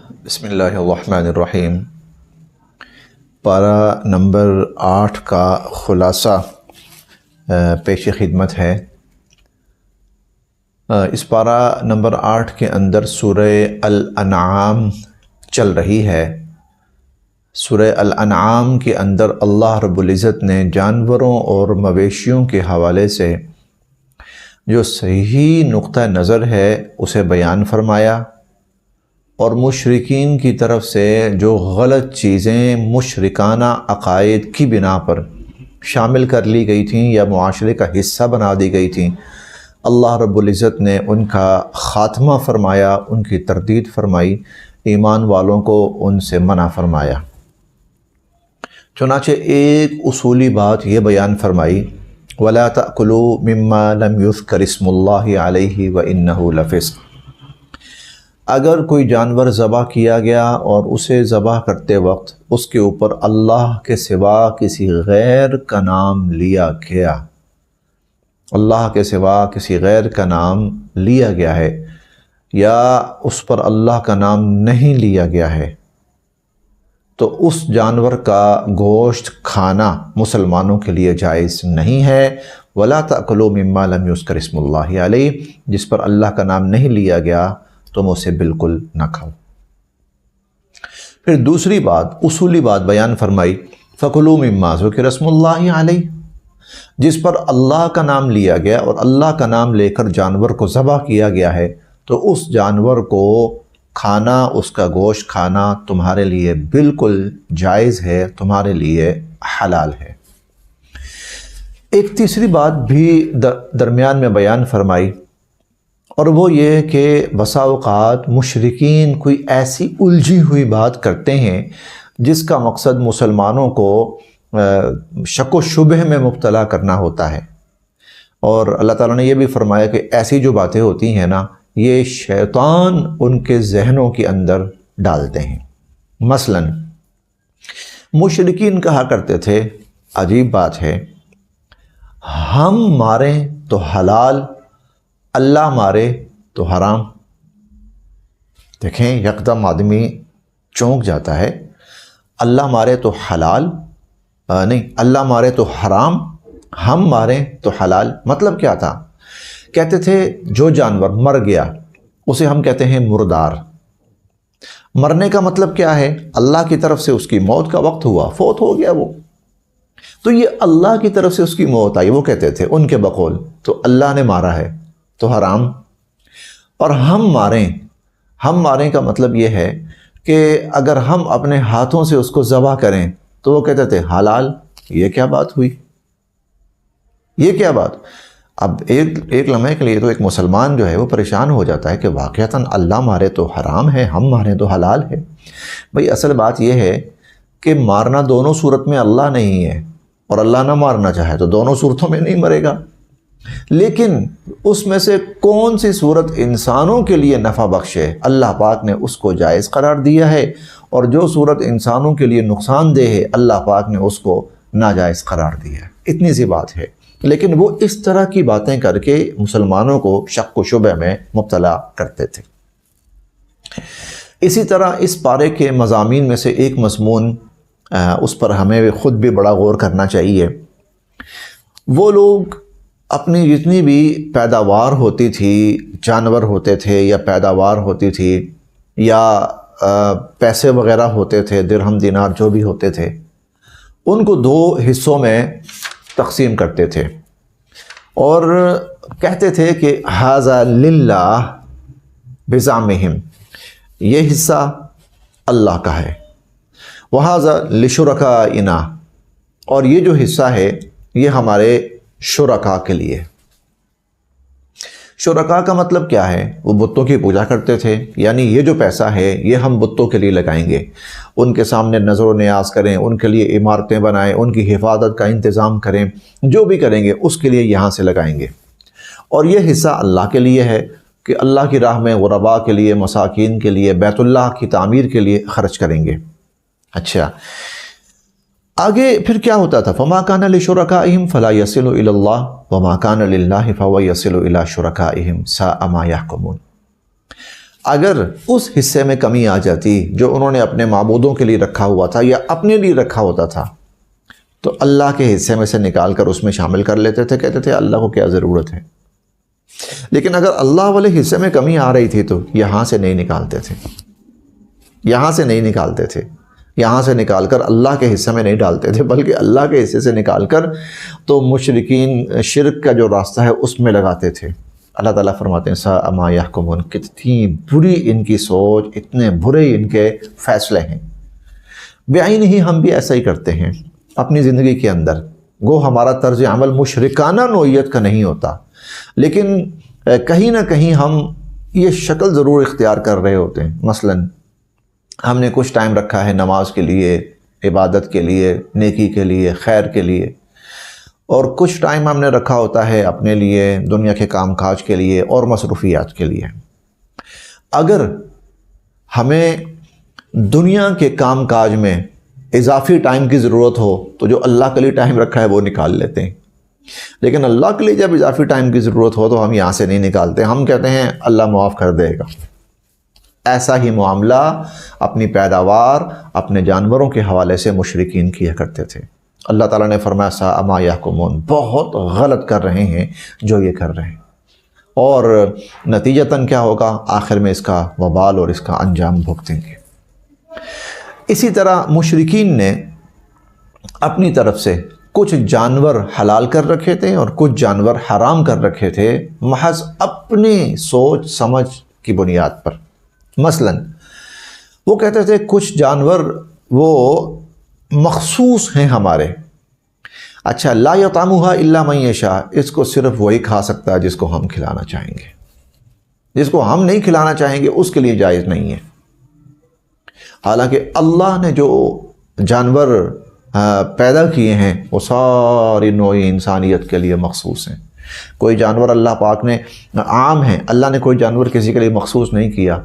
بسم اللہ الرحمن الرحیم۔ پارہ نمبر 8 کا خلاصہ پیش خدمت ہے۔ اس پارہ نمبر 8 کے اندر سورہ الانعام چل رہی ہے۔ سورہ الانعام کے اندر اللہ رب العزت نے جانوروں اور مویشیوں کے حوالے سے جو صحیح نقطہ نظر ہے اسے بیان فرمایا، اور مشرکین کی طرف سے جو غلط چیزیں مشرکانہ عقائد کی بنا پر شامل کر لی گئی تھیں یا معاشرے کا حصہ بنا دی گئی تھیں، اللہ رب العزت نے ان کا خاتمہ فرمایا، ان کی تردید فرمائی، ایمان والوں کو ان سے منع فرمایا۔ چنانچہ ایک اصولی بات یہ بیان فرمائی، وَلَا تَأْكُلُوا مِمَّا لَمْ يُذْكَرِ اسْمُ اللَّهِ عَلَيْهِ وَإِنَّهُ لَفِسْقٌ۔ اگر کوئی جانور ذبح کیا گیا اور اسے ذبح کرتے وقت اس کے اوپر اللہ کے سوا کسی غیر کا نام لیا گیا، اللہ کے سوا کسی غیر کا نام لیا گیا ہے یا اس پر اللہ کا نام نہیں لیا گیا ہے، تو اس جانور کا گوشت کھانا مسلمانوں کے لیے جائز نہیں ہے۔ وَلَا تَأْكُلُوا مِمَّا لَمْ يُذْكَرِ اسْمُ اللَّهِ عَلَيْهِ، جس پر اللہ کا نام نہیں لیا گیا تم اسے بالکل نہ کھاؤ۔ پھر دوسری بات، اصولی بات بیان فرمائی، فَكُلُوا مِمَّا ذُكِرَ اسْمُ اللَّهِ عَلَيْهِ، جس پر اللہ کا نام لیا گیا اور اللہ کا نام لے کر جانور کو ذبح کیا گیا ہے، تو اس جانور کو کھانا، اس کا گوشت کھانا تمہارے لیے بالکل جائز ہے، تمہارے لیے حلال ہے۔ ایک تیسری بات بھی درمیان میں بیان فرمائی، اور وہ یہ کہ بسا اوقات مشرکین کوئی ایسی الجھی ہوئی بات کرتے ہیں جس کا مقصد مسلمانوں کو شک و شبہ میں مبتلا کرنا ہوتا ہے، اور اللہ تعالیٰ نے یہ بھی فرمایا کہ ایسی جو باتیں ہوتی ہیں نا، یہ شیطان ان کے ذہنوں کے اندر ڈالتے ہیں۔ مثلا مشرکین کہا کرتے تھے، عجیب بات ہے، ہم ماریں تو حلال، اللہ مارے تو حرام۔ دیکھیں، یکدم آدمی چونک جاتا ہے، اللہ مارے تو حلال نہیں، اللہ مارے تو حرام، ہم ماریں تو حلال۔ مطلب کیا تھا؟ کہتے تھے جو جانور مر گیا اسے ہم کہتے ہیں مردار۔ مرنے کا مطلب کیا ہے؟ اللہ کی طرف سے اس کی موت کا وقت ہوا، فوت ہو گیا وہ، تو یہ اللہ کی طرف سے اس کی موت آئی، وہ کہتے تھے ان کے بقول، تو اللہ نے مارا ہے تو حرام۔ اور ہم ماریں کا مطلب یہ ہے کہ اگر ہم اپنے ہاتھوں سے اس کو ذبح کریں تو وہ کہتے تھے حلال۔ یہ کیا بات ہوئی؟ یہ کیا بات؟ اب ایک لمحے کے لیے تو ایک مسلمان جو ہے وہ پریشان ہو جاتا ہے کہ واقعتاً اللہ مارے تو حرام ہے، ہم ماریں تو حلال ہے۔ بھئی اصل بات یہ ہے کہ مارنا دونوں صورت میں اللہ نہیں ہے، اور اللہ نہ مارنا چاہے تو دونوں صورتوں میں نہیں مرے گا، لیکن اس میں سے کون سی صورت انسانوں کے لیے نفع بخش ہے، اللہ پاک نے اس کو جائز قرار دیا ہے، اور جو صورت انسانوں کے لیے نقصان دہ ہے اللہ پاک نے اس کو ناجائز قرار دیا ہے۔ اتنی سی بات ہے، لیکن وہ اس طرح کی باتیں کر کے مسلمانوں کو شک و شبہ میں مبتلا کرتے تھے۔ اسی طرح اس پارے کے مضامین میں سے ایک مضمون، اس پر ہمیں خود بھی بڑا غور کرنا چاہیے، وہ لوگ اپنی جتنی بھی پیداوار ہوتی تھی، جانور ہوتے تھے یا پیداوار ہوتی تھی یا پیسے وغیرہ ہوتے تھے، درہم دینار جو بھی ہوتے تھے، ان کو دو حصوں میں تقسیم کرتے تھے اور کہتے تھے کہ ھذا للہ بزعمہم، یہ حصہ اللہ کا ہے، وھذا لشرکائنا، اور یہ جو حصہ ہے یہ ہمارے شرکاء کے لیے۔ شرکاء کا مطلب کیا ہے؟ وہ بتوں کی پوجا کرتے تھے، یعنی یہ جو پیسہ ہے یہ ہم بتوں کے لیے لگائیں گے، ان کے سامنے نظر و نیاز کریں، ان کے لیے عمارتیں بنائیں، ان کی حفاظت کا انتظام کریں، جو بھی کریں گے اس کے لیے یہاں سے لگائیں گے، اور یہ حصہ اللہ کے لیے ہے کہ اللہ کی راہ میں غرباء کے لیے، مساکین کے لیے، بیت اللہ کی تعمیر کے لیے خرچ کریں گے۔ اچھا، آگے پھر کیا ہوتا تھا؟ فما کان لشرکائہم فلا یصل الی اللہ وما کان للہ فهو یصل الی شرکائہم ساء ما یحکمون۔ اگر اس حصے میں کمی آ جاتی جو انہوں نے اپنے معبودوں کے لیے رکھا ہوا تھا یا اپنے لیے رکھا ہوتا تھا تو اللہ کے حصے میں سے نکال کر اس میں شامل کر لیتے تھے، کہتے تھے اللہ کو کیا ضرورت ہے۔ لیکن اگر اللہ والے حصے میں کمی آ رہی تھی تو یہاں سے نہیں نکالتے تھے، یہاں سے نہیں نکالتے تھے، یہاں سے نکال کر اللہ کے حصے میں نہیں ڈالتے تھے، بلکہ اللہ کے حصے سے نکال کر تو مشرکین شرک کا جو راستہ ہے اس میں لگاتے تھے۔ اللہ تعالیٰ فرماتے ہیں ساء ما یحکمون، کتنی بری ان کی سوچ، اتنے برے ان کے فیصلے ہیں۔ بعین ہی ہم بھی ایسا ہی کرتے ہیں اپنی زندگی کے اندر، گو ہمارا طرز عمل مشرکانہ نوعیت کا نہیں ہوتا، لیکن کہیں نہ کہیں ہم یہ شکل ضرور اختیار کر رہے ہوتے ہیں۔ مثلاً ہم نے کچھ ٹائم رکھا ہے نماز کے لیے، عبادت کے لیے، نیکی کے لیے، خیر کے لیے، اور کچھ ٹائم ہم نے رکھا ہوتا ہے اپنے لیے، دنیا کے کام کاج کے لیے اور مصروفیات کے لیے۔ اگر ہمیں دنیا کے کام کاج میں اضافی ٹائم کی ضرورت ہو تو جو اللہ کے لیے ٹائم رکھا ہے وہ نکال لیتے ہیں، لیکن اللہ کے لیے جب اضافی ٹائم کی ضرورت ہو تو ہم یہاں سے نہیں نکالتے، ہم کہتے ہیں اللہ معاف کر دے گا۔ ایسا ہی معاملہ اپنی پیداوار، اپنے جانوروں کے حوالے سے مشرکین کیا کرتے تھے۔ اللہ تعالیٰ نے فرمایا ساء ما یحکمون، بہت غلط کر رہے ہیں جو یہ کر رہے ہیں، اور نتیجتاً کیا ہوگا، آخر میں اس کا وبال اور اس کا انجام بھگتیں گے۔ اسی طرح مشرکین نے اپنی طرف سے کچھ جانور حلال کر رکھے تھے اور کچھ جانور حرام کر رکھے تھے، محض اپنی سوچ سمجھ کی بنیاد پر۔ مثلاً وہ کہتے تھے کچھ جانور وہ مخصوص ہیں ہمارے، اچھا لا یطعمھا الا من یشاء، اس کو صرف وہی کھا سکتا ہے جس کو ہم کھلانا چاہیں گے، جس کو ہم نہیں کھلانا چاہیں گے اس کے لیے جائز نہیں ہے۔ حالانکہ اللہ نے جو جانور پیدا کیے ہیں وہ ساری نوع انسانیت کے لیے مخصوص ہیں۔ کوئی جانور اللہ پاک نے عام ہیں، اللہ نے کوئی جانور کسی کے لیے مخصوص نہیں کیا۔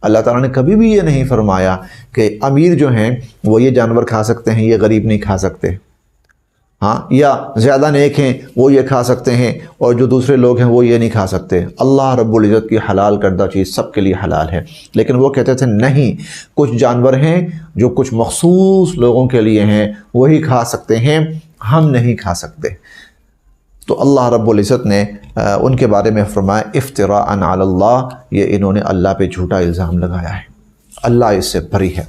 اللہ تعالیٰ نے کبھی بھی یہ نہیں فرمایا کہ امیر جو ہیں وہ یہ جانور کھا سکتے ہیں، یہ غریب نہیں کھا سکتے، ہاں، یا زیادہ نیک ہیں وہ یہ کھا سکتے ہیں اور جو دوسرے لوگ ہیں وہ یہ نہیں کھا سکتے۔ اللہ رب العزت کی حلال کردہ چیز سب کے لیے حلال ہے، لیکن وہ کہتے تھے نہیں، کچھ جانور ہیں جو کچھ مخصوص لوگوں کے لیے ہیں، وہی کھا سکتے ہیں، ہم نہیں کھا سکتے۔ تو اللہ رب العزت نے ان کے بارے میں فرمایا افتراء علی اللہ، یہ انہوں نے اللہ پہ جھوٹا الزام لگایا ہے، اللہ اس سے بری ہے۔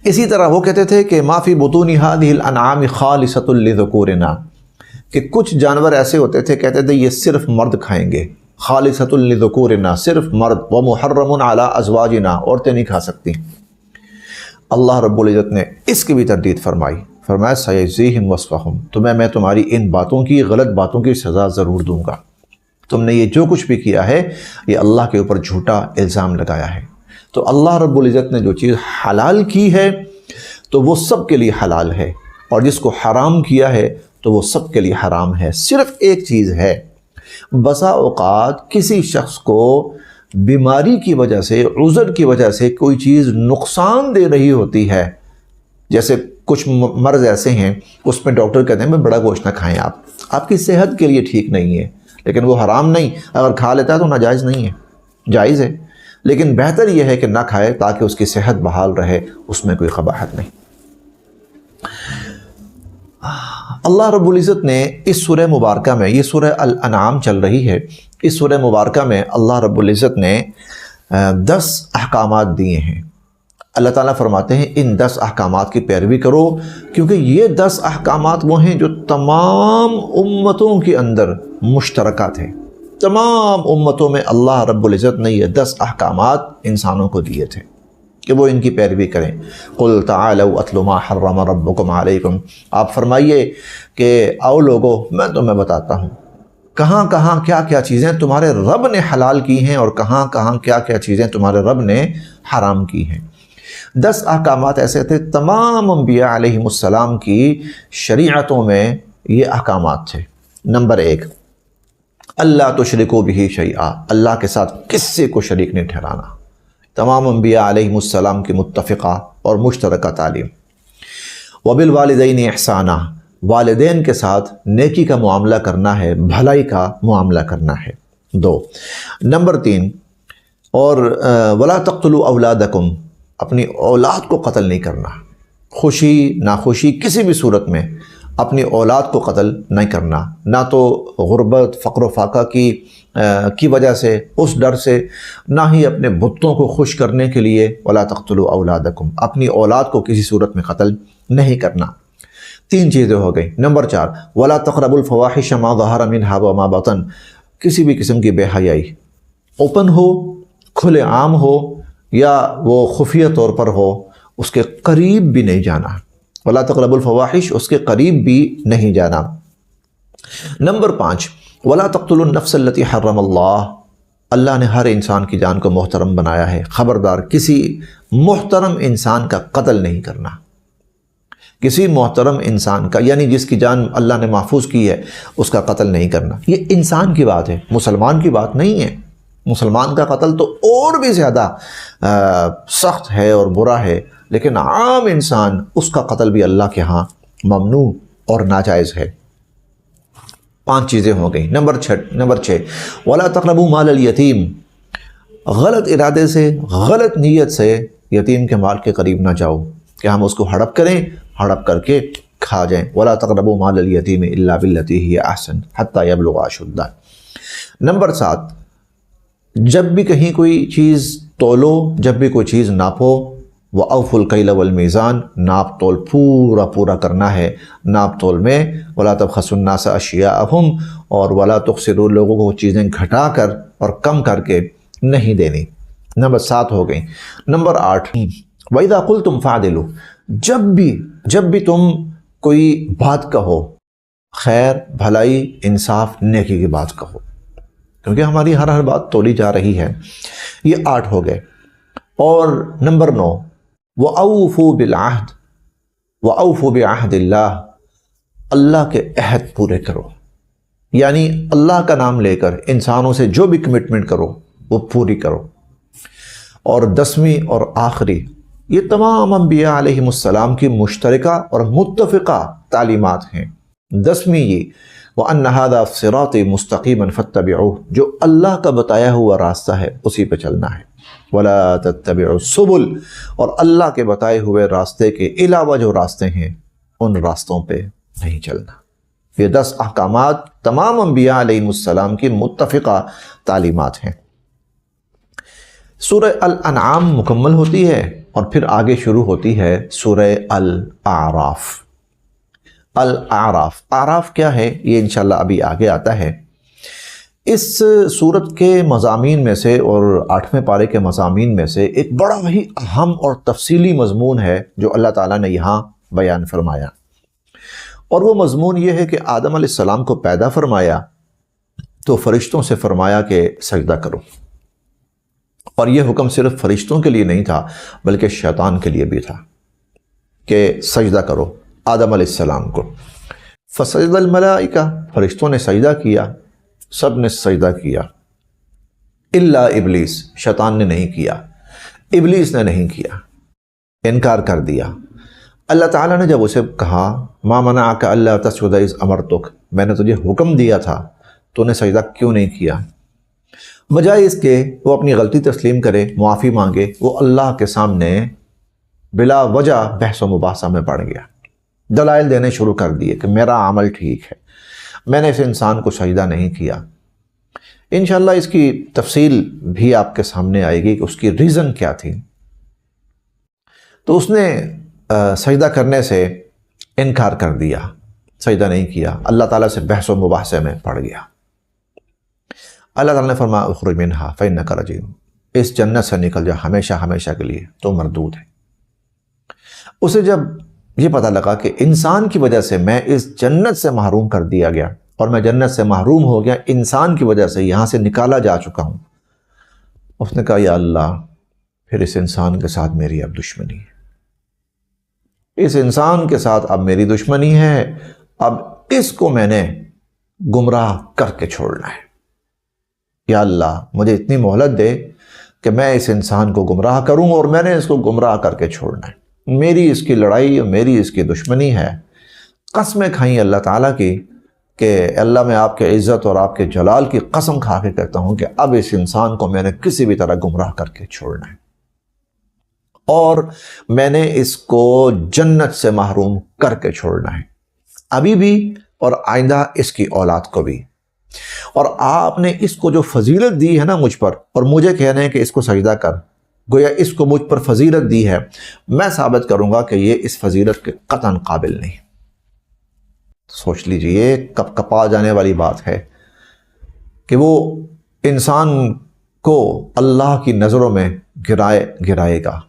اسی طرح وہ کہتے تھے کہ ما فی بطون هذه الانعام خالصۃ لذکورنا، کہ کچھ جانور ایسے ہوتے تھے کہتے تھے یہ صرف مرد کھائیں گے، خالصۃ لذکورنا، صرف مرد، ومحرم علی ازواجنا، عورتیں نہیں کھا سکتی۔ اللہ رب العزت نے اس کی بھی تردید فرمائی، فرمایا سیجزیہم وصفہم، تمہیں میں تمہاری ان باتوں کی، غلط باتوں کی سزا ضرور دوں گا۔ تم نے یہ جو کچھ بھی کیا ہے یہ اللہ کے اوپر جھوٹا الزام لگایا ہے۔ تو اللہ رب العزت نے جو چیز حلال کی ہے تو وہ سب کے لیے حلال ہے، اور جس کو حرام کیا ہے تو وہ سب کے لیے حرام ہے۔ صرف ایک چیز ہے، بسا اوقات کسی شخص کو بیماری کی وجہ سے، عذر کی وجہ سے کوئی چیز نقصان دے رہی ہوتی ہے، جیسے کچھ مرض ایسے ہیں اس میں ڈاکٹر کہتے ہیں میں بڑا گوشت نہ کھائیں، آپ کی صحت کے لیے ٹھیک نہیں ہے، لیکن وہ حرام نہیں، اگر کھا لیتا ہے تو ناجائز نہیں ہے، جائز ہے، لیکن بہتر یہ ہے کہ نہ کھائے تاکہ اس کی صحت بحال رہے، اس میں کوئی قباحت نہیں۔ اللہ رب العزت نے اس سورہ مبارکہ میں، یہ سورہ الانعام چل رہی ہے، اس سورہ مبارکہ میں اللہ رب العزت نے 10 احکامات دیے ہیں۔ اللہ تعالیٰ فرماتے ہیں ان 10 احکامات کی پیروی کرو، کیونکہ یہ 10 احکامات وہ ہیں جو تمام امتوں کے اندر مشترکہ تھے۔ تمام امتوں میں اللہ رب العزت نے یہ 10 احکامات انسانوں کو دیے تھے کہ وہ ان کی پیروی کریں۔ قل تعالوا اتل ما حرم ربکم علیکم، آپ فرمائیے کہ آؤ لوگو میں تمہیں بتاتا ہوں کہاں کہاں کیا کیا چیزیں تمہارے رب نے حلال کی ہیں اور کہاں کہاں کیا کیا چیزیں تمہارے رب نے حرام کی ہیں۔ 10 احکامات ایسے تھے، تمام انبیاء علیہم السلام کی شریعتوں میں یہ احکامات تھے۔ نمبر 1، اللہ تشرکوا بہ شیئا، اللہ کے ساتھ کسی کو شریک نہیں ٹھہرانا، تمام انبیاء علیہم السلام کی متفقہ اور مشترکہ تعلیم۔ وبالوالدین احسانا، والدین کے ساتھ نیکی کا معاملہ کرنا ہے، بھلائی کا معاملہ کرنا ہے۔ 2، نمبر 3، اور ولا تقتلوا اولادکم، اپنی اولاد کو قتل نہیں کرنا، خوشی ناخوشی کسی بھی صورت میں اپنی اولاد کو قتل نہیں کرنا، نہ تو غربت فقر و فاقہ کی وجہ سے، اس ڈر سے، نہ ہی اپنے بتوں کو خوش کرنے کے لیے ولا تقتلوا اولادکم، اپنی اولاد کو کسی صورت میں قتل نہیں کرنا۔ 3 چیزیں ہو گئی۔ نمبر 4 ولا تقربوا الفواحش ما ظہر منها وما بطن، کسی بھی قسم کی بے حیائی اوپن ہو، کھلے عام ہو یا وہ خفیہ طور پر ہو، اس کے قریب بھی نہیں جانا۔ ولا تقربوا الفواحش، اس کے قریب بھی نہیں جانا۔ نمبر 5 ولا تقتلوا النفس التي حرم اللہ، اللہ نے ہر انسان کی جان کو محترم بنایا ہے، خبردار کسی محترم انسان کا قتل نہیں کرنا، کسی محترم انسان کا، یعنی جس کی جان اللہ نے محفوظ کی ہے اس کا قتل نہیں کرنا۔ یہ انسان کی بات ہے، مسلمان کی بات نہیں ہے۔ مسلمان کا قتل تو اور بھی زیادہ سخت ہے اور برا ہے، لیکن عام انسان اس کا قتل بھی اللہ کے ہاں ممنوع اور ناجائز ہے۔ 5 چیزیں ہو گئیں۔ نمبر 6 ولا تقربوا مال الیتیم، غلط ارادے سے، غلط نیت سے یتیم کے مال کے قریب نہ جاؤ کہ ہم اس کو ہڑپ کریں، ہڑپ کر کے کھا جائیں۔ ولا تقربوا مال الیتیم الا بالتی ہی احسن حتی یبلغ اشدہ۔ نمبر 7 جب بھی کہیں کوئی چیز تولو، جب بھی کوئی چیز ناپو، وَأَوْفُوا الْكَيْلَ وَالْمِيزَانَ، ناپ تول پورا کرنا ہے۔ ناپ تول میں وَلَا تَبْخَسُوا النَّاسَ أَشْيَاءَهُمْ، اور وَلَا تُخْسِرُوا، لوگوں کو چیزیں گھٹا کر اور کم کر کے نہیں دینی۔ نمبر 7 ہو گئی۔ نمبر 8 وَإِذَا قُلْتُمْ فَعْدِلُوا، جب بھی تم کوئی بات کہو، خیر بھلائی انصاف نیکی کی بات کہو، کیونکہ ہماری ہر بات تولی جا رہی ہے۔ یہ 8 ہو گئے۔ اور نمبر 9 وَأَوْفُوا بِالْعَهْدِ، وَأَوْفُوا بِعَهْدِ اللَّهِ، اللہ کے عہد پورے کرو، یعنی اللہ کا نام لے کر انسانوں سے جو بھی کمٹمنٹ کرو وہ پوری کرو۔ اور 10ویں اور آخری، یہ تمام انبیاء علیہم السلام کی مشترکہ اور متفقہ تعلیمات ہیں۔ 10ویں یہ وَأَنَّ هَذَا صِرَاطِي مُسْتَقِيمًا فَاتَّبِعُوهُ، جو اللہ کا بتایا ہوا راستہ ہے اسی پہ چلنا ہے۔ وَلَا تَتَّبِعُوا السُّبُلَ، اور اللہ کے بتائے ہوئے راستے کے علاوہ جو راستے ہیں ان راستوں پہ نہیں چلنا۔ یہ 10 احکامات تمام انبیاء علیہم السلام کی متفقہ تعلیمات ہیں۔ سورہ الانعام مکمل ہوتی ہے اور پھر آگے شروع ہوتی ہے سورہ الاعراف۔ اعراف کیا ہے یہ انشاءاللہ ابھی آگے آتا ہے۔ اس سورت کے مضامین میں سے اور 8ویں پارے کے مضامین میں سے ایک بڑا ہی اہم اور تفصیلی مضمون ہے جو اللہ تعالیٰ نے یہاں بیان فرمایا، اور وہ مضمون یہ ہے کہ آدم علیہ السلام کو پیدا فرمایا تو فرشتوں سے فرمایا کہ سجدہ کرو، اور یہ حکم صرف فرشتوں کے لیے نہیں تھا بلکہ شیطان کے لیے بھی تھا کہ سجدہ کرو آدم علیہ السلام کو۔ فسجد الملائکہ، فرشتوں نے سجدہ کیا، سب نے سجدہ کیا، الا ابلیس، شیطان نے نہیں کیا، ابلیس نے نہیں کیا، انکار کر دیا۔ اللہ تعالیٰ نے جب اسے کہا ما منعک الا تسجد اذ امرتک، میں نے تجھے حکم دیا تھا تو نے سجدہ کیوں نہیں کیا؟ بجائے اس کے وہ اپنی غلطی تسلیم کرے، معافی مانگے، وہ اللہ کے سامنے بلا وجہ بحث و مباحثہ میں پڑ گیا، دلائل دینے شروع کر دیے کہ میرا عمل ٹھیک ہے، میں نے اس انسان کو سجدہ نہیں کیا۔ انشاءاللہ اس کی تفصیل بھی آپ کے سامنے آئے گی کہ اس کی ریزن کیا تھی۔ تو اس نے سجدہ کرنے سے انکار کر دیا، سجدہ نہیں کیا، اللہ تعالیٰ سے بحث و مباحثے میں پڑ گیا۔ اللہ تعالیٰ نے فرمایا اخرج منہا فإنک رجیم، اس جنت سے نکل جا ہمیشہ ہمیشہ کے لیے، تو مردود ہے۔ اسے جب یہ پتہ لگا کہ انسان کی وجہ سے میں اس جنت سے محروم کر دیا گیا، اور میں جنت سے محروم ہو گیا انسان کی وجہ سے، یہاں سے نکالا جا چکا ہوں، اس نے کہا یا اللہ پھر اس انسان کے ساتھ میری اب دشمنی ہے، اس انسان کے ساتھ اب میری دشمنی ہے، اب اس کو میں نے گمراہ کر کے چھوڑنا ہے۔ یا اللہ مجھے اتنی مہلت دے کہ میں اس انسان کو گمراہ کروں اور میں نے اس کو گمراہ کر کے چھوڑنا ہے، میری اس کی لڑائی اور میری اس کی دشمنی ہے۔ قسمیں کھائیں اللہ تعالیٰ کی کہ اللہ میں آپ کے عزت اور آپ کے جلال کی قسم کھا کے کہتا ہوں کہ اب اس انسان کو میں نے کسی بھی طرح گمراہ کر کے چھوڑنا ہے، اور میں نے اس کو جنت سے محروم کر کے چھوڑنا ہے، ابھی بھی اور آئندہ اس کی اولاد کو بھی۔ اور آپ نے اس کو جو فضیلت دی ہے نا مجھ پر، اور مجھے کہہ رہے ہیں کہ اس کو سجدہ کر، گویا اس کو مجھ پر فضیلت دی ہے، میں ثابت کروں گا کہ یہ اس فضیلت کے قطعاً قابل نہیں۔ سوچ لیجئے، یہ کپ کپا جانے والی بات ہے کہ وہ انسان کو اللہ کی نظروں میں گرائے گا،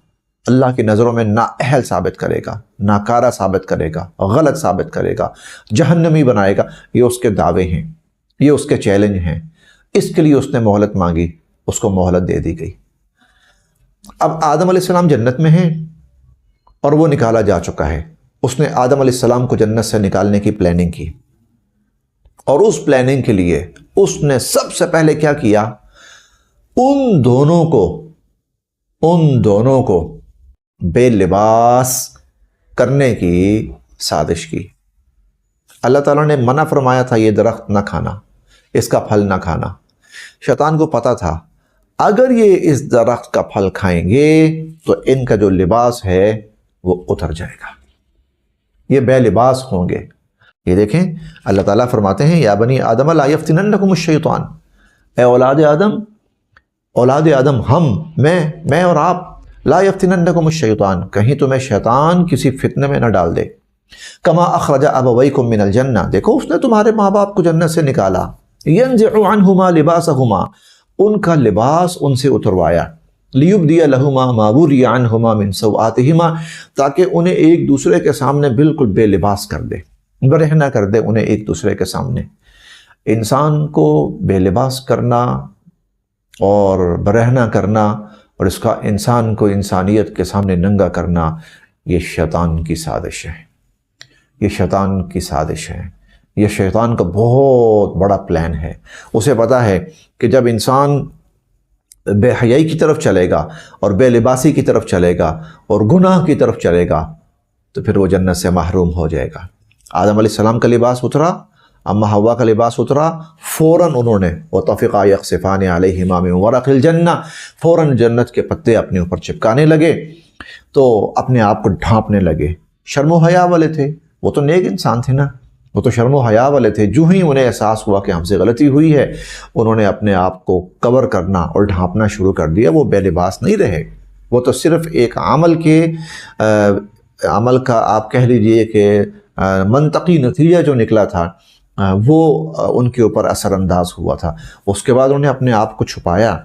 اللہ کی نظروں میں نااہل ثابت کرے گا، ناکارہ ثابت کرے گا، غلط ثابت کرے گا، جہنمی بنائے گا۔ یہ اس کے دعوے ہیں، یہ اس کے چیلنج ہیں، اس کے لیے اس نے مہلت مانگی، اس کو مہلت دے دی گئی۔ اب آدم علیہ السلام جنت میں ہیں اور وہ نکالا جا چکا ہے۔ اس نے آدم علیہ السلام کو جنت سے نکالنے کی پلاننگ کی، اور اس پلاننگ کے لیے اس نے سب سے پہلے کیا کیا؟ ان دونوں کو بے لباس کرنے کی سازش کی۔ اللہ تعالیٰ نے منع فرمایا تھا یہ درخت نہ کھانا، اس کا پھل نہ کھانا۔ شیطان کو پتا تھا اگر یہ اس درخت کا پھل کھائیں گے تو ان کا جو لباس ہے وہ اتر جائے گا، یہ بے لباس ہوں گے۔ یہ دیکھیں اللہ تعالیٰ فرماتے ہیں یا بنی آدم لا یفتننکم الشیطان، اے اولاد آدم، میں اور آپ، لا یفتننکم الشیطان، کہیں تمہیں شیطان کسی فتنے میں نہ ڈال دے۔ کما اخرج ابویکم من الجنہ، دیکھو اس نے تمہارے ماں باپ کو جنت سے نکالا، ینزع عنہما لباسہما، ان کا لباس ان سے اتروایا، لیبدی لہما ما وری عنہما من سوآتہما، تاکہ انہیں ایک دوسرے کے سامنے بالکل بے لباس کر دے، برہنہ کر دے انہیں ایک دوسرے کے سامنے۔ انسان کو بے لباس کرنا اور برہنہ کرنا اور اس کا انسان کو انسانیت کے سامنے ننگا کرنا، یہ شیطان کی سازش ہے، یہ شیطان کی سازش ہے، یہ شیطان کا بہت بڑا پلان ہے۔ اسے پتا ہے کہ جب انسان بے حیائی کی طرف چلے گا اور بے لباسی کی طرف چلے گا اور گناہ کی طرف چلے گا تو پھر وہ جنت سے محروم ہو جائے گا۔ آدم علیہ السلام کا لباس اترا، اما حوا کا لباس اترا، فوراً انہوں نے وَطَفِقَا يَخْصِفَانِ عَلَيْهِمَا مِن وَرَقِ الْجَنَّةِ، فوراً جنت کے پتے اپنے اوپر چپکانے لگے، تو اپنے آپ کو ڈھانپنے لگے۔ شرم و حیا والے تھے، وہ تو نیک انسان تھے نا، وہ تو شرم و حیا والے تھے۔ جو ہی انہیں احساس ہوا کہ ہم سے غلطی ہوئی ہے، انہوں نے اپنے آپ کو کور کرنا اور ڈھانپنا شروع کر دیا۔ وہ بے لباس نہیں رہے، وہ تو صرف ایک عمل کا آپ کہہ لیجئے کہ منطقی نتیجہ جو نکلا تھا وہ ان کے اوپر اثر انداز ہوا تھا۔ اس کے بعد انہوں نے اپنے آپ کو چھپایا،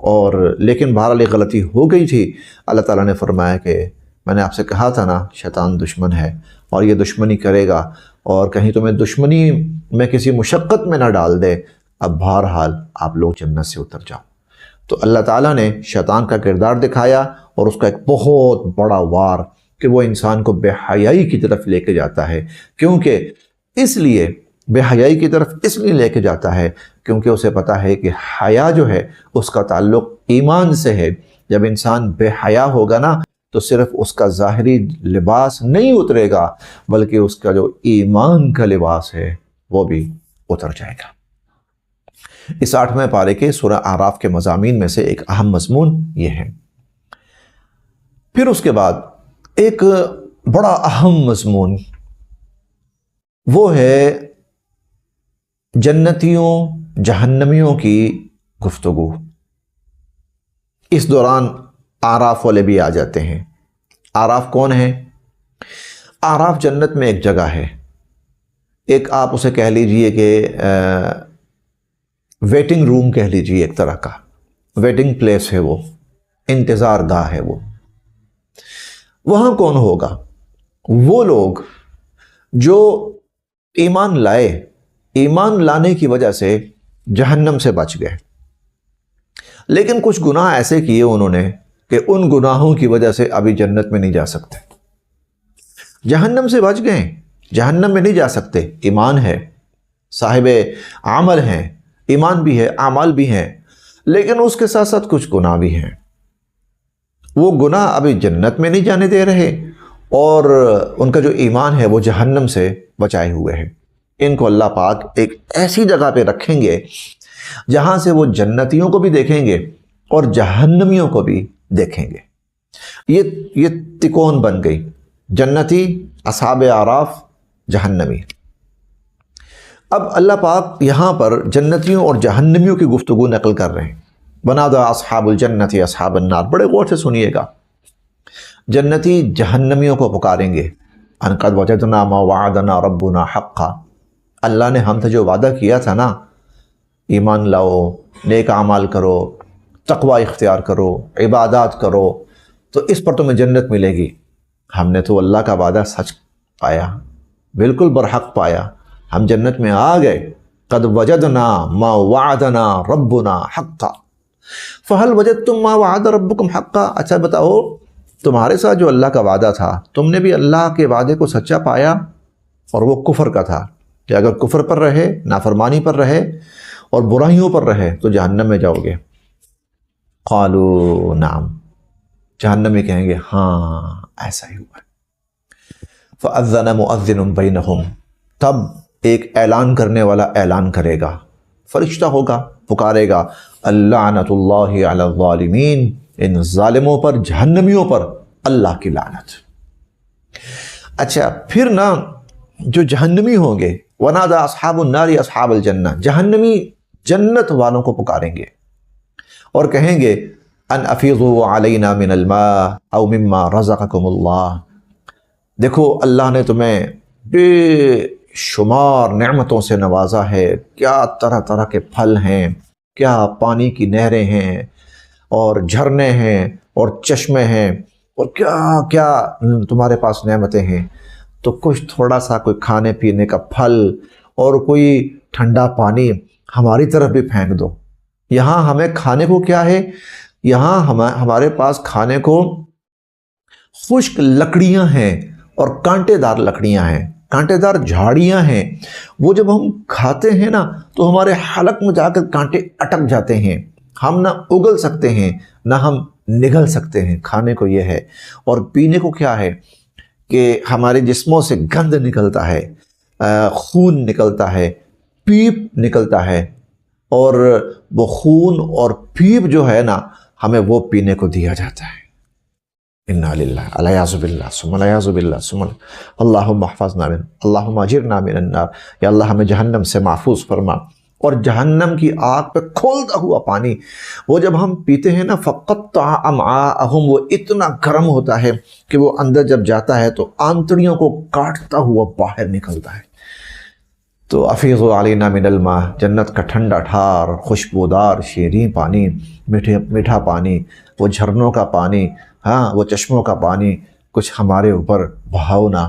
اور لیکن بہرحال ایک غلطی ہو گئی تھی۔ اللہ تعالیٰ نے فرمایا کہ میں نے آپ سے کہا تھا نا شیطان دشمن ہے اور یہ دشمنی کرے گا، اور کہیں تمہیں دشمنی میں کسی مشقت میں نہ ڈال دے، اب بہرحال آپ لوگ جنت سے اتر جاؤ۔ تو اللہ تعالیٰ نے شیطان کا کردار دکھایا اور اس کا ایک بہت بڑا وار کہ وہ انسان کو بے حیائی کی طرف لے کے جاتا ہے، کیونکہ اس لیے بے حیائی کی طرف اس لیے لے کے جاتا ہے کیونکہ اسے پتہ ہے کہ حیا جو ہے اس کا تعلق ایمان سے ہے۔ جب انسان بے حیا ہوگا نا تو صرف اس کا ظاہری لباس نہیں اترے گا بلکہ اس کا جو ایمان کا لباس ہے وہ بھی اتر جائے گا۔ اس 8ویں پارے کے سورہ اعراف کے مضامین میں سے ایک اہم مضمون یہ ہے۔ پھر اس کے بعد ایک بڑا اہم مضمون وہ ہے جنتیوں جہنمیوں کی گفتگو۔ اس دوران اعراف والے بھی آ جاتے ہیں۔ اعراف کون ہیں؟ اعراف جنت میں ایک جگہ ہے، ایک آپ اسے کہہ لیجئے کہ ویٹنگ روم کہہ لیجئے، ایک طرح کا ویٹنگ پلیس ہے، وہ انتظار گاہ ہے۔ وہاں کون ہوگا؟ وہ لوگ جو ایمان لائے، ایمان لانے کی وجہ سے جہنم سے بچ گئے، لیکن کچھ گناہ ایسے کیے انہوں نے کہ ان گناہوں کی وجہ سے ابھی جنت میں نہیں جا سکتے۔ جہنم سے بچ گئے، جہنم میں نہیں جا سکتے، ایمان ہے، صاحب عمل ہیں، ایمان بھی ہے، اعمال بھی ہیں، لیکن اس کے ساتھ ساتھ کچھ گناہ بھی ہیں۔ وہ گناہ ابھی جنت میں نہیں جانے دے رہے، اور ان کا جو ایمان ہے وہ جہنم سے بچائے ہوئے ہے۔ ان کو اللہ پاک ایک ایسی جگہ پہ رکھیں گے جہاں سے وہ جنتیوں کو بھی دیکھیں گے اور جہنمیوں کو بھی دیکھیں گے۔ یہ تکون بن گئی، جنتی، اصحاب اعراف، جہنمی۔ اب اللہ پاک یہاں پر جنتیوں اور جہنمیوں کی گفتگو نقل کر رہے ہیں۔ بنادى اصحاب الجنت اصحاب النار، بڑے غور سے سنیے گا۔ جنتی جہنمیوں کو پکاریں گے، ان قد وجدنا ما وعدنا ربنا حقا، اللہ نے ہم سے جو وعدہ کیا تھا نا، ایمان لاؤ، نیک اعمال کرو، تقوی اختیار کرو، عبادات کرو، تو اس پر تمہیں جنت ملے گی۔ ہم نے تو اللہ کا وعدہ سچ پایا، بالکل برحق پایا، ہم جنت میں آ گئے۔ قد وجدنا ما وعدنا ربنا حقا فہل وجدتم ما وعد ربکم حقا، اچھا بتاؤ تمہارے ساتھ جو اللہ کا وعدہ تھا، تم نے بھی اللہ کے وعدے کو سچا پایا؟ اور وہ کفر کا تھا کہ اگر کفر پر رہے، نافرمانی پر رہے اور برائیوں پر رہے تو جہنم میں جاؤ گے۔ قالوا نعم، جہنمی کہیں گے ہاں ایسا ہی ہوا۔ فأذن مؤذن بینہم، تب ایک اعلان کرنے والا اعلان کرے گا، فرشتہ ہوگا، پکارے گا، اللعنۃ اللہ علی الظالمین، ان ظالموں پر، جہنمیوں پر اللہ کی لعنت۔ اچھا پھر نا جو جہنمی ہوں گے، ونادى اصحاب النار اصحاب الجنہ، جہنمی جنت والوں کو پکاریں گے اور کہیں گے ان افیضوا علینا من الماء او مما رزقکم اللہ، دیکھو اللہ نے تمہیں بے شمار نعمتوں سے نوازا ہے، کیا طرح طرح کے پھل ہیں، کیا پانی کی نہریں ہیں اور جھرنے ہیں اور چشمے ہیں اور کیا کیا تمہارے پاس نعمتیں ہیں، تو کچھ تھوڑا سا کوئی کھانے پینے کا پھل اور کوئی ٹھنڈا پانی ہماری طرف بھی پھینک دو۔ یہاں ہمیں کھانے کو کیا ہے، یہاں ہمارے پاس کھانے کو خشک لکڑیاں ہیں اور کانٹے دار لکڑیاں ہیں، کانٹے دار جھاڑیاں ہیں، وہ جب ہم کھاتے ہیں نا تو ہمارے حلق میں جا کر کانٹے اٹک جاتے ہیں، ہم نہ اگل سکتے ہیں نہ ہم نگل سکتے ہیں۔ کھانے کو یہ ہے، اور پینے کو کیا ہے کہ ہمارے جسموں سے گند نکلتا ہے، خون نکلتا ہے، پیپ نکلتا ہے، اور وہ خون اور پیپ جو ہے نا ہمیں وہ پینے کو دیا جاتا ہے۔ انا للہ الیاذ باللہ ثم الیاذ باللہ ثم اللہم احفظنا من، اللہم اجرنا من النار، یا اللہ ہمیں جہنم سے محفوظ فرما۔ اور جہنم کی آگ پہ کھولتا ہوا پانی وہ جب ہم پیتے ہیں نا، فقطع امعاءہم، وہ اتنا گرم ہوتا ہے کہ وہ اندر جب جاتا ہے تو آنتڑیوں کو کاٹتا ہوا باہر نکلتا ہے۔ تو افیضوا علینا من الماء، جنت کا ٹھنڈا ٹھار خوشبودار شیریں پانی، میٹھا پانی، وہ جھرنوں کا پانی، ہاں وہ چشموں کا پانی کچھ ہمارے اوپر بہاؤ نا۔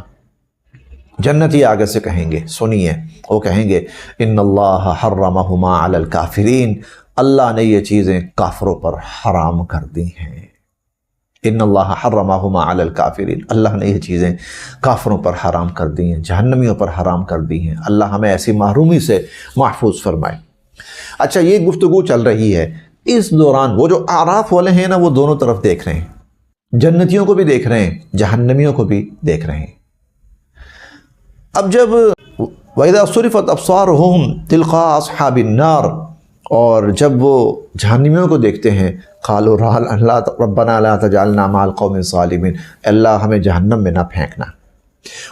جنتی آگے سے کہیں گے، سنیے، وہ کہیں گے ان اللہ حرمہما علی الکافرین، اللہ نے یہ چیزیں کافروں پر حرام کر دی ہیں۔ ان اللہ حرمہما علی الکافرین، اللہ نے یہ چیزیں کافروں پر حرام کر دی ہیں، جہنمیوں پر حرام کر دی ہیں۔ اللہ ہمیں ایسی محرومی سے محفوظ فرمائے۔ اچھا یہ گفتگو چل رہی ہے، اس دوران وہ جو اعراف والے ہیں نا وہ دونوں طرف دیکھ رہے ہیں، جنتیوں کو بھی دیکھ رہے ہیں، جہنمیوں کو بھی دیکھ رہے ہیں۔ اب جب وَإِذَا صُرِفَتْ أَبْصَارُهُمْ تِلْقَاءَ أَصْحَابِ النَّارِ، اور جب وہ جہنمیوں کو دیکھتے ہیں، قَالُوا رَبَّنَا لَا تَجْعَلْنَا مَعَ الْقَوْمِ الظَّالِمِينَ، اللہ ہمیں جہنم میں نہ پھینکنا۔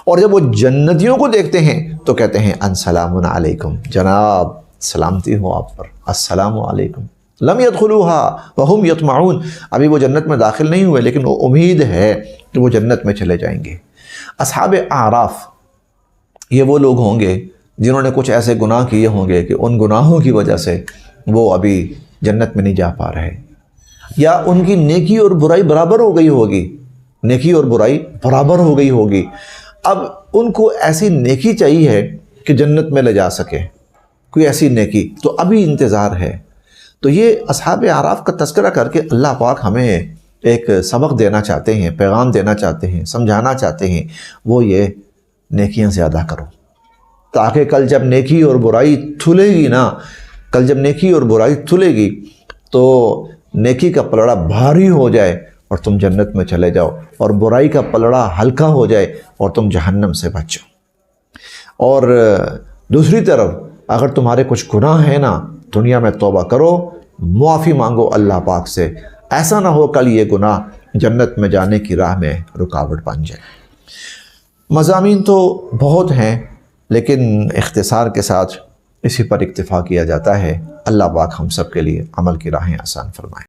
اور جب وہ جنتیوں کو دیکھتے ہیں تو کہتے ہیں ان سلام علیکم، جناب سلامتی ہو آپ پر، السلام علیکم۔ لم يدخلوها وهم يطمعون، ابھی وہ جنت میں داخل نہیں ہوئے لیکن وہ امید ہے کہ وہ جنت میں چلے جائیں گے۔ اصحاب اعراف یہ وہ لوگ ہوں گے جنہوں نے کچھ ایسے گناہ کیے ہوں گے کہ ان گناہوں کی وجہ سے وہ ابھی جنت میں نہیں جا پا رہے، یا ان کی نیکی اور برائی برابر ہو گئی ہوگی، نیکی اور برائی برابر ہو گئی ہوگی، اب ان کو ایسی نیکی چاہیے کہ جنت میں لے جا سکے، کوئی ایسی نیکی، تو ابھی انتظار ہے۔ تو یہ اصحاب اعراف کا تذکرہ کر کے اللہ پاک ہمیں ایک سبق دینا چاہتے ہیں، پیغام دینا چاہتے ہیں، سمجھانا چاہتے ہیں، وہ یہ نیکیاں زیادہ کرو، تاکہ کل جب نیکی اور برائی تھلے گی نا، کل جب نیکی اور برائی تھلے گی تو نیکی کا پلڑا بھاری ہو جائے اور تم جنت میں چلے جاؤ، اور برائی کا پلڑا ہلکا ہو جائے اور تم جہنم سے بچو۔ اور دوسری طرف اگر تمہارے کچھ گناہ ہیں نا، دنیا میں توبہ کرو، معافی مانگو اللہ پاک سے، ایسا نہ ہو کل یہ گناہ جنت میں جانے کی راہ میں رکاوٹ بن جائے۔ مضامین تو بہت ہیں، لیکن اختصار کے ساتھ اسی پر اکتفا کیا جاتا ہے۔ اللہ پاک ہم سب کے لیے عمل کی راہیں آسان فرمائے۔